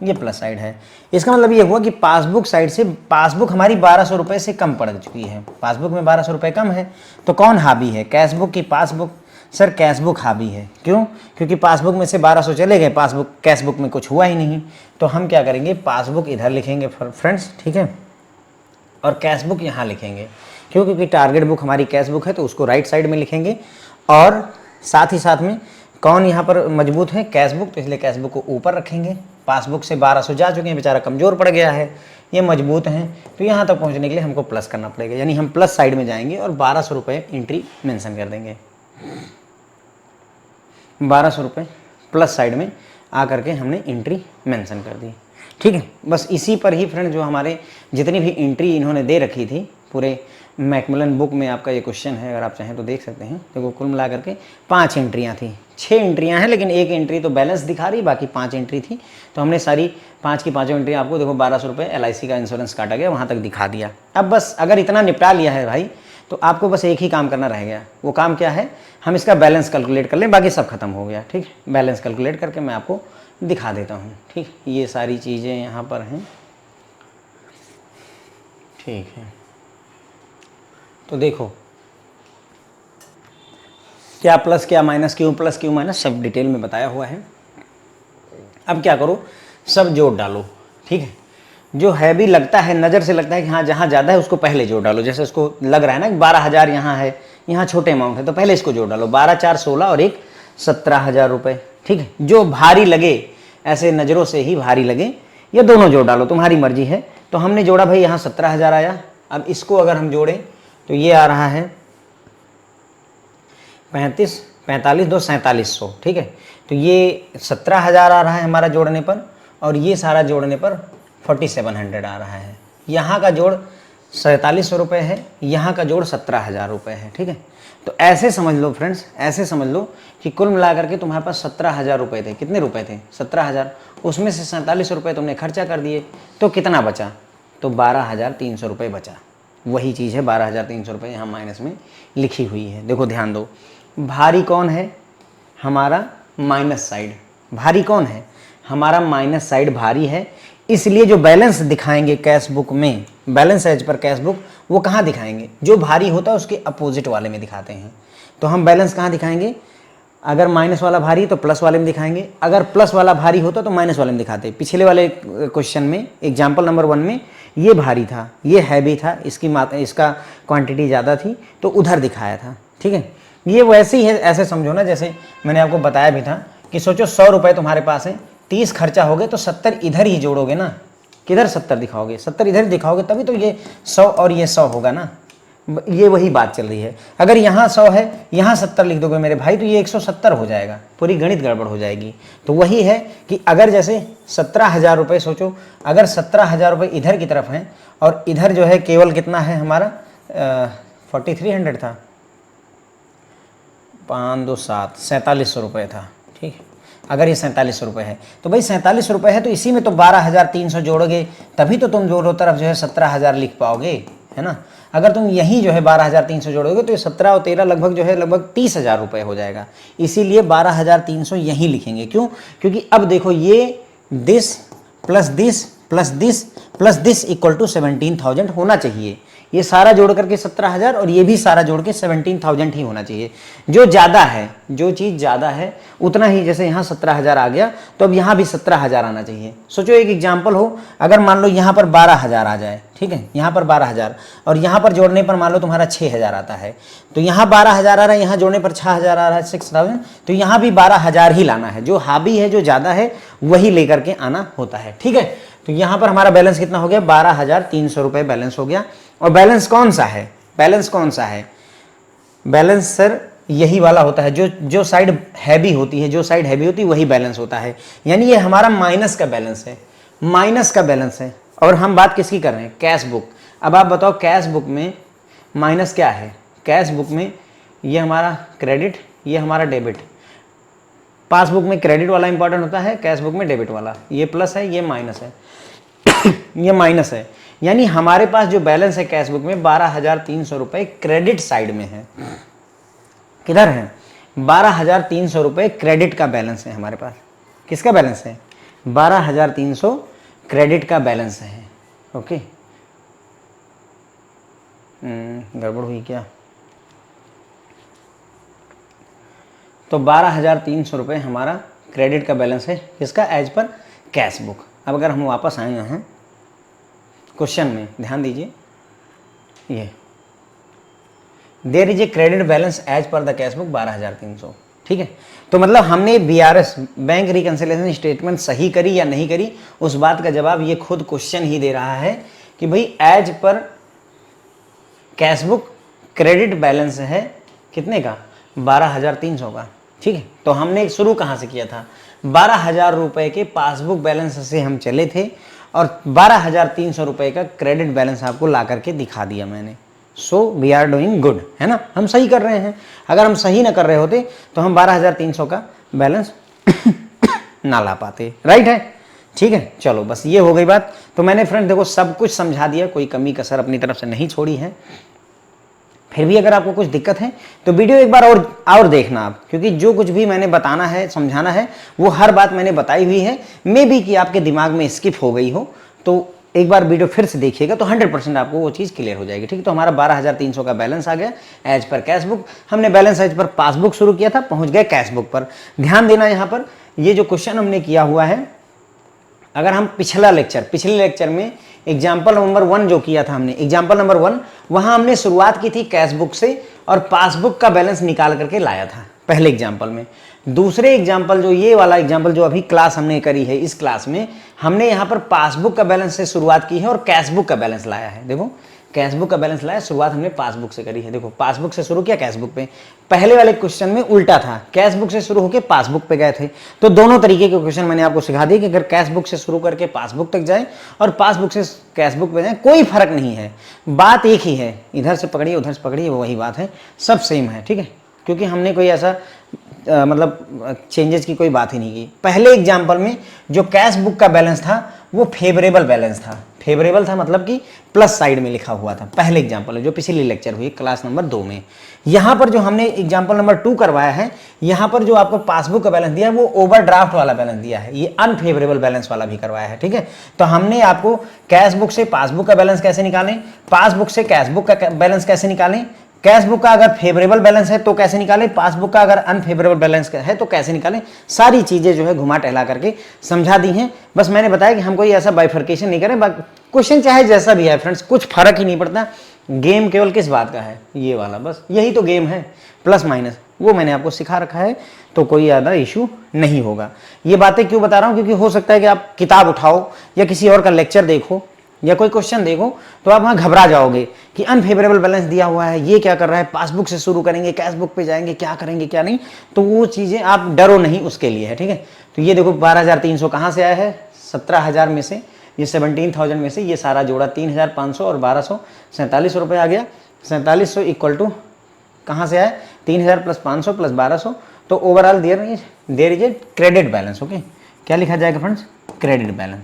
ये प्लस साइड है। इसका मतलब ये हुआ कि पासबुक साइड से पासबुक हमारी 1200 रुपये से कम पड़ चुकी है। पासबुक में 1200 रुपये कम है, तो कौन हावी है? कैशबुक की पासबुक। सर कैशबुक हावी है, क्यों? क्योंकि पासबुक में से 1200 चले गए, पासबुक कैशबुक में कुछ हुआ ही नहीं। तो हम क्या करेंगे, पासबुक इधर लिखेंगे फ्रेंड्स, ठीक है, और कैशबुक यहाँ लिखेंगे। क्यों? क्योंकि टारगेट बुक हमारी कैशबुक है, तो उसको राइट साइड में लिखेंगे। और साथ ही साथ में कौन यहाँ पर मजबूत है? कैशबुक, तो इसलिए कैशबुक को ऊपर रखेंगे। पासबुक से 1200 जा चुके हैं, बेचारा कमज़ोर पड़ गया है, ये मजबूत हैं, तो यहाँ तक पहुँचने के लिए हमको प्लस करना पड़ेगा, यानी हम प्लस साइड में जाएंगे और 1200 रुपये एंट्री मेंशन कर देंगे। 1200 रुपये प्लस साइड में आकर के हमने एंट्री मेंशन कर दी। ठीक है, बस इसी पर ही फ्रेंड जो हमारे जितनी भी एंट्री इन्होंने दे रखी थी पूरे मैकमिलन बुक में, आपका ये क्वेश्चन है, अगर आप चाहें तो देख सकते हैं। देखो कुल मिला करके 5 एंट्रियाँ थी, 6 एंट्रियाँ हैं, लेकिन एक एंट्री तो बैलेंस दिखा रही, बाकी 5 एंट्री थी। तो हमने सारी 5 की 5 एंट्री आपको देखो 1200 रुपये LIC का इंश्योरेंस काटा गया, वहाँ तक दिखा दिया। अब बस अगर इतना निपटा लिया है भाई, तो आपको बस एक ही काम करना रह गया। वो काम क्या है? हम इसका बैलेंस कैलकुलेट कर लें, बाकी सब खत्म हो गया। ठीक, बैलेंस कैलकुलेट करके मैं आपको दिखा देता हूँ। ठीक, ये सारी चीज़ें यहाँ पर हैं। ठीक है, तो देखो क्या प्लस क्या माइनस, क्यों प्लस क्यों माइनस, सब डिटेल में बताया हुआ है। अब क्या करो, सब जोड़ डालो। ठीक है, जो है भी लगता है, नज़र से लगता है कि हाँ जहाँ ज़्यादा है उसको पहले जोड़ डालो। जैसे उसको लग रहा है ना कि 12,000 यहाँ है, यहाँ छोटे अमाउंट है, तो पहले इसको जोड़ डालो। 12 4 16 और एक 17,000 रुपये। ठीक है, जो भारी लगे, ऐसे नज़रों से ही भारी लगे, ये दोनों जोड़ डालो, तुम्हारी मर्जी है। तो हमने जोड़ा भाई, यहाँ 17,000 आया। अब इसको अगर हम जोड़ें तो ये आ रहा है 45 45 2 4700। ठीक है, तो ये 17,000 आ रहा है हमारा जोड़ने पर, और ये सारा जोड़ने पर 4700 आ रहा है। यहाँ का जोड़ 4700 रुपये है, यहाँ का जोड़ 17,000 रुपये है। ठीक है, तो ऐसे समझ लो फ्रेंड्स, ऐसे समझ लो कि कुल मिलाकर के तुम्हारे पास 17,000 रुपये थे। कितने रुपए थे? 17,000। उसमें से 4700 रुपये तुमने खर्चा कर दिए, तो कितना बचा? तो 12,300 रुपये बचा। वही चीज़ है, 12,300 रुपये यहाँ माइनस में लिखी हुई है। देखो ध्यान दो, भारी कौन है? हमारा माइनस साइड। भारी कौन है? हमारा माइनस साइड भारी है। इसलिए जो बैलेंस दिखाएंगे कैश बुक में, balance as per cash book, वो कहाँ दिखाएंगे? जो भारी होता है उसके अपोजिट वाले में दिखाते हैं। तो हम बैलेंस कहाँ दिखाएंगे? अगर माइनस वाला भारी तो प्लस वाले में दिखाएंगे, अगर प्लस वाला भारी होता तो माइनस वाले में दिखाते। पिछले वाले क्वेश्चन में एग्जाम्पल नंबर 1 में ये भारी था, ये हैवी था, इसका क्वांटिटी ज़्यादा थी, तो उधर दिखाया था। ठीक है, ये वैसे ही है, ऐसे समझो ना, जैसे मैंने आपको बताया भी था कि सोचो 100 रुपये तुम्हारे पास है, 30 खर्चा हो गए, तो 70 इधर ही जोड़ोगे ना। किधर 70 दिखाओगे? 70 इधर दिखाओगे, तभी तो ये 100 और ये 100 होगा ना। ये वही बात चल रही है। अगर यहाँ 100 है, यहाँ 70 लिख दोगे मेरे भाई, तो ये 170 हो जाएगा, पूरी गणित गड़बड़ हो जाएगी। तो वही है कि अगर जैसे 17,000 रुपये सोचो, अगर 17,000 रुपये इधर की तरफ हैं और इधर जो है केवल कितना है हमारा 4300 था, 5 2 7 4700 रुपये था। ठीक है, अगर ये 4700 रुपये है तो भाई 4700 रुपये है तो इसी में तो 12,300 जोड़ोगे तभी तो तुम दोनों तरफ जो है 17,000 लिख पाओगे, है ना। अगर तुम यहीं जो है 12,300 जोड़ोगे तो ये 17 और 13 लगभग जो है लगभग 30,000 रुपये हो जाएगा। इसीलिए 12,300 यहीं लिखेंगे। क्यों? क्योंकि अब देखो ये this plus this plus this plus this equal to 17,000 होना चाहिए। ये सारा जोड़ करके 17,000 और ये भी सारा जोड़ के 17,000 ही होना चाहिए। जो ज़्यादा है, जो चीज़ ज़्यादा है उतना ही, जैसे यहाँ 17,000 आ गया तो अब यहाँ भी 17,000 आना चाहिए। सोचो एक एग्जाम्पल हो, अगर मान लो यहाँ पर 12,000 आ जाए, ठीक है, यहाँ पर 12,000 और यहाँ पर जोड़ने पर मान लो तुम्हारा 6,000 आता है, तो यहाँ 12,000 आ रहा है, यहाँ जोड़ने पर 6,000 आ रहा है, 6,000, तो यहाँ भी 12,000 ही लाना है। जो हावी है, जो ज़्यादा है वही लेकर के आना होता है, ठीक है। तो यहाँ पर हमारा बैलेंस कितना हो गया? 12,300 रुपये बैलेंस हो गया। और बैलेंस कौन सा है? बैलेंस कौन सा है? बैलेंस सर यही वाला होता है, जो साइड हैवी होती है, जो साइड हैवी होती है वही बैलेंस होता है। यानी ये हमारा माइनस का बैलेंस है, माइनस का बैलेंस है। और हम बात किसकी कर रहे हैं? Cash book. अब आप बताओ कैश बुक में माइनस क्या है? कैश बुक में ये हमारा क्रेडिट, ये हमारा डेबिट। पासबुक में क्रेडिट वाला इंपॉर्टेंट होता है, कैश बुक में डेबिट वाला। ये प्लस है, ये माइनस है ये माइनस है। यानी हमारे पास जो बैलेंस है कैश बुक में 12,300 रुपये क्रेडिट साइड में है। किधर है? 12,300 रुपये क्रेडिट का बैलेंस है हमारे पास। किसका बैलेंस है? 12,300 क्रेडिट का बैलेंस है। ओके, गड़बड़ हुई क्या? तो 12,300 रुपये हमारा क्रेडिट का बैलेंस है। किसका? As per cash book. अब अगर हम वापस आए हैं क्वेश्चन में, ध्यान दीजिए, ये there is a credit balance as per the cash book 12,300, ठीक है। तो मतलब हमने BRS बैंक रिकंसिलिएशन स्टेटमेंट सही करी या नहीं करी, उस बात का जवाब ये खुद क्वेश्चन ही दे रहा है कि भाई as per cash book credit balance है कितने का? 12,300 का, ठीक है। तो हमने शुरू कहाँ से किया था? 12,000 रुपये के पासबुक बैलेंस से हम चले थे और 12,300 रुपये का क्रेडिट बैलेंस आपको ला करके दिखा दिया मैंने। So we are doing good, है ना, हम सही कर रहे हैं। अगर हम सही ना कर रहे होते तो हम 12,300 का बैलेंस ना ला पाते, राइट है, ठीक है। चलो बस ये हो गई बात। तो मैंने फ्रेंड देखो सब कुछ समझा दिया, कोई कमी कसर अपनी तरफ से नहीं छोड़ी है। फिर भी अगर आपको कुछ दिक्कत है तो वीडियो एक बार और देखना आप, क्योंकि जो कुछ भी मैंने बताना है, समझाना है, वो हर बात मैंने बताई हुई है। मे बी कि आपके दिमाग में स्किप हो गई हो, तो एक बार वीडियो फिर से देखिएगा तो 100% आपको वो चीज़ क्लियर हो जाएगी, ठीक है। तो हमारा 12,300 का बैलेंस आ गया एज पर कैश बुक। हमने बैलेंस एज पर पासबुक शुरू किया था, पहुंच गए कैश बुक पर। ध्यान देना यहाँ पर, ये जो क्वेश्चन हमने किया हुआ है, अगर हम पिछले लेक्चर में एग्जाम्पल नंबर 1 जो किया था हमने, एग्जाम्पल नंबर 1, वहाँ हमने शुरुआत की थी कैश बुक से और पासबुक का बैलेंस निकाल करके लाया था पहले एग्जाम्पल में। दूसरे एग्जाम्पल जो ये वाला एग्जाम्पल जो अभी क्लास हमने करी है, इस क्लास में हमने यहाँ पर पासबुक का बैलेंस से शुरुआत की है और कैश बुक का बैलेंस लाया है। देखो कैश बुक का बैलेंस लाया, शुरुआत हमने पासबुक से करी है। देखो पासबुक से शुरू किया कैश बुक पे। पहले वाले क्वेश्चन में उल्टा था, कैश बुक से शुरू होकर पासबुक पे गए थे। तो दोनों तरीके के क्वेश्चन मैंने आपको सिखा दिए कि अगर कैश बुक से शुरू करके पासबुक तक जाए और पासबुक से कैश बुक पे जाए, कोई फर्क नहीं है, बात एक ही है। इधर से पकड़िए उधर से पकड़िए, वही बात है, सब सेम है, ठीक है। क्योंकि हमने कोई ऐसा मतलब चेंजेस की कोई बात ही नहीं की। पहले एग्जाम्पल में जो कैश बुक का बैलेंस था वो फेवरेबल बैलेंस था। फेवरेबल था मतलब कि प्लस साइड में लिखा हुआ था। पहले एग्जाम्पल है जो पिछली लेक्चर हुई क्लास नंबर 2 में। यहाँ पर जो हमने एग्जाम्पल नंबर 2 करवाया है, यहाँ पर जो आपको पासबुक का बैलेंस दिया है वो ओवरड्राफ्ट वाला बैलेंस दिया है, ये अनफेवरेबल बैलेंस वाला भी करवाया है, ठीक है। तो हमने आपको कैश बुक से पासबुक का बैलेंस कैसे निकालें, पासबुक से कैश बुक का बैलेंस कैसे निकालें, कैश बुक का अगर फेवरेबल बैलेंस है तो कैसे निकालें, पासबुक का अगर अनफेवरेबल बैलेंस है तो कैसे निकालें, सारी चीज़ें जो है घुमा टहला करके समझा दी हैं। बस मैंने बताया कि हम कोई ऐसा बाइफर्केशन नहीं करें, क्वेश्चन चाहे जैसा भी है फ्रेंड्स, कुछ फर्क ही नहीं पड़ता। गेम केवल किस बात का है, ये वाला, बस यही तो गेम है, प्लस माइनस, वो मैंने आपको सिखा रखा है, तो कोई ज़्यादा इशू नहीं होगा। ये बातें क्यों बता रहा हूँ, क्योंकि हो सकता है कि आप किताब उठाओ या किसी और का लेक्चर देखो या कोई क्वेश्चन देखो तो आप वहाँ घबरा जाओगे कि अनफेवरेबल बैलेंस दिया हुआ है, ये क्या कर रहा है, पासबुक से शुरू करेंगे कैश बुक पे जाएंगे, क्या करेंगे क्या नहीं, तो वो चीज़ें आप डरो नहीं, उसके लिए है, ठीक है। तो ये देखो 12,300 कहाँ से आया है, 17,000 में से, ये 17,000 में से ये सारा जोड़ा 3,500 और 1,247 रुपये आ गया। 4700 इक्वल टू कहाँ से आया, 3,000 प्लस 500 प्लस 1,200 तो overall there is a credit balance. Okay, क्या लिखा जाएगा फ्रेंड्स? Credit balance.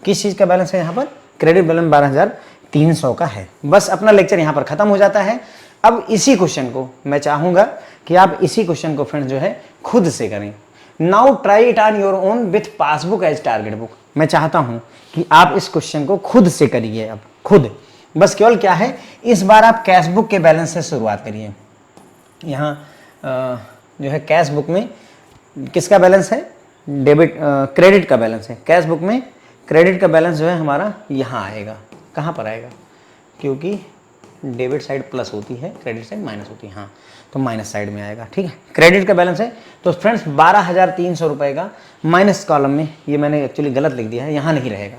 किस चीज़ का बैलेंस है यहाँ पर? क्रेडिट बैलेंस 12,300 का है। बस अपना लेक्चर यहाँ पर खत्म हो जाता है। अब इसी क्वेश्चन को मैं चाहूँगा कि आप इसी क्वेश्चन को फ्रेंड्स जो है खुद से करें। Now try it on your own with passbook as target book. मैं चाहता हूँ कि आप इस क्वेश्चन को खुद से करिए। अब खुद बस केवल क्या है, इस बार आप कैश बुक के बैलेंस से शुरुआत करिए। यहाँ जो है कैश बुक में किसका बैलेंस है? क्रेडिट का बैलेंस है। कैश बुक में क्रेडिट का बैलेंस जो है हमारा यहाँ आएगा। कहाँ पर आएगा? क्योंकि डेबिट साइड प्लस होती है, क्रेडिट साइड माइनस होती है। हाँ, तो माइनस साइड में आएगा। ठीक है, क्रेडिट का बैलेंस है तो फ्रेंड्स 12,300 रुपये का माइनस कॉलम में, ये मैंने एक्चुअली गलत लिख दिया है, यहाँ नहीं रहेगा।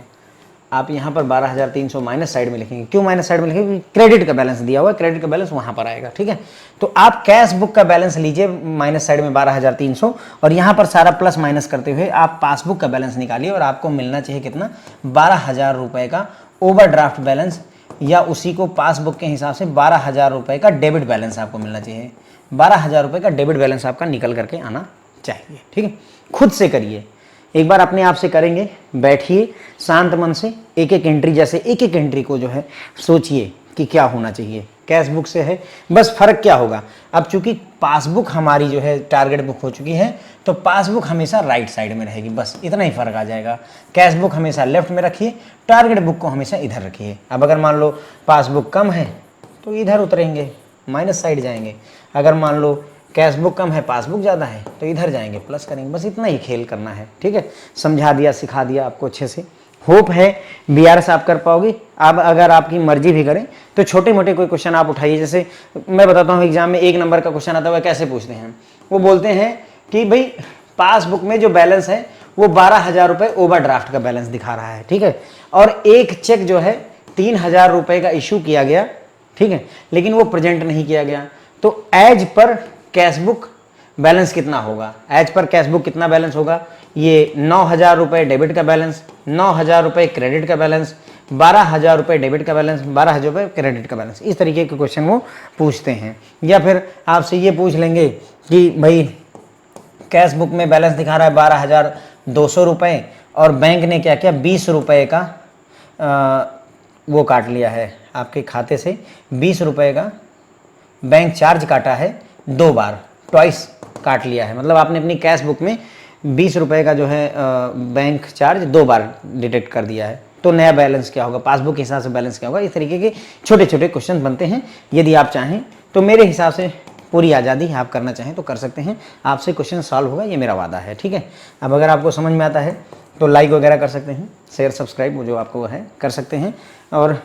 आप यहाँ पर 12,300 माइनस साइड में लिखेंगे। क्यों माइनस साइड में लिखेंगे? क्रेडिट का बैलेंस दिया हुआ है, क्रेडिट का बैलेंस वहाँ पर आएगा। ठीक है, तो आप कैश बुक का बैलेंस लीजिए माइनस साइड में 12,300 और यहाँ पर सारा प्लस माइनस करते हुए आप पासबुक का बैलेंस निकालिए और आपको मिलना चाहिए कितना? 12,000 रुपये का ओवरड्राफ्ट बैलेंस, या उसी को पासबुक के हिसाब से 12,000 रुपये का डेबिट बैलेंस आपको मिलना चाहिए। 12,000 रुपये का डेबिट बैलेंस आपका निकल करके आना चाहिए। ठीक है, खुद से करिए एक बार, अपने आप से करेंगे। बैठिए शांत मन से, एक एक एंट्री, जैसे एक एक एंट्री को जो है सोचिए कि क्या होना चाहिए। कैश बुक से है, बस फर्क क्या होगा? अब चूंकि पासबुक हमारी जो है टारगेट बुक हो चुकी है, तो पासबुक हमेशा राइट साइड में रहेगी, बस इतना ही फर्क आ जाएगा। कैश बुक हमेशा लेफ्ट में रखिए, टारगेट बुक को हमेशा इधर रखिए। अब अगर मान लो पासबुक कम है तो इधर उतरेंगे, माइनस साइड जाएंगे। अगर मान लो कैश बुक कम है, पासबुक ज़्यादा है, तो इधर जाएंगे, प्लस करेंगे। बस इतना ही खेल करना है। ठीक है, समझा दिया, सिखा दिया आपको अच्छे से। होप है बीआरएस आप कर पाओगे। अब अगर आपकी मर्जी भी करें तो छोटे मोटे कोई क्वेश्चन आप उठाइए। जैसे मैं बताता हूँ, एग्जाम में 1 नंबर का क्वेश्चन आता है, वह कैसे पूछते हैं? वो बोलते हैं कि भाई पासबुक में जो बैलेंस है वो 12,000 रुपये ओवरड्राफ्ट का बैलेंस दिखा रहा है। ठीक है, और एक चेक जो है 3,000 रुपये का इशू किया गया। ठीक है, लेकिन वो प्रेजेंट नहीं किया गया, तो as per cash book balance कितना होगा? एज पर कैश बुक कितना बैलेंस होगा? ये 9,000 रुपये डेबिट का बैलेंस, 9,000 रुपये क्रेडिट का बैलेंस, 12,000 रुपये डेबिट का बैलेंस, 12,000 रुपये क्रेडिट का बैलेंस। इस तरीके के क्वेश्चन वो पूछते हैं। या फिर आपसे ये पूछ लेंगे कि भाई कैश बुक में बैलेंस दिखा रहा है 12,200 रुपये और बैंक ने क्या किया, 20 रुपये का वो काट लिया है आपके खाते से, 20 रुपये का बैंक चार्ज काटा है 2 बार, ट्वाइस काट लिया है। मतलब आपने अपनी कैश बुक में 20 रुपये का जो है बैंक चार्ज 2 बार डिटेक्ट कर दिया है, तो नया बैलेंस क्या होगा? पासबुक के हिसाब से बैलेंस क्या होगा? इस तरीके के छोटे छोटे क्वेश्चन बनते हैं। यदि आप चाहें तो मेरे हिसाब से पूरी आज़ादी है, आप करना चाहें तो कर सकते हैं। आपसे क्वेश्चन सॉल्व होगा, ये मेरा वादा है। ठीक है, अब अगर आपको समझ में आता है तो लाइक वगैरह कर सकते हैं, शेयर सब्सक्राइब जो आपको है कर सकते हैं। और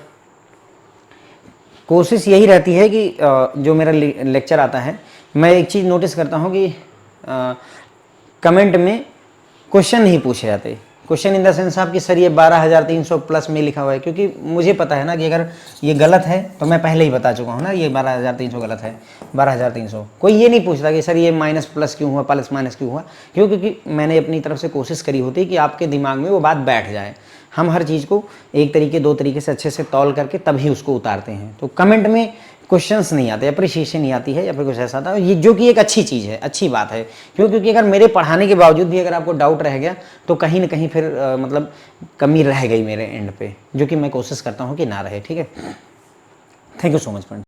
कोशिश यही रहती है कि जो मेरा लेक्चर आता है, मैं एक चीज़ नोटिस करता हूँ कि कमेंट में क्वेश्चन नहीं पूछे जाते। क्वेश्चन इन द सेंस आप कि सर ये 12,300 प्लस में लिखा हुआ है, क्योंकि मुझे पता है ना कि अगर ये गलत है तो मैं पहले ही बता चुका हूँ ना, ये 12,300 गलत है। 12,300 कोई ये नहीं पूछता कि सर ये माइनस प्लस क्यों हुआ, प्लस माइनस क्यों हुआ। क्यों? क्योंकि मैंने अपनी तरफ से कोशिश करी होती है कि आपके दिमाग में वो बात बैठ जाए। हम हर चीज़ को एक तरीके 2 तरीके से अच्छे से तौल करके तभी उसको उतारते हैं। तो कमेंट में क्वेश्चंस नहीं आते, अप्रिशिएशन नहीं आती है, या फिर कुछ ऐसा था, ये जो कि एक अच्छी चीज़ है, अच्छी बात है। क्यों? क्योंकि अगर मेरे पढ़ाने के बावजूद भी अगर आपको डाउट रह गया तो कहीं ना कहीं फिर मतलब कमी रह गई मेरे एंड पे, जो कि मैं कोशिश करता हूँ कि ना रहे। ठीक है, thank you so much friend.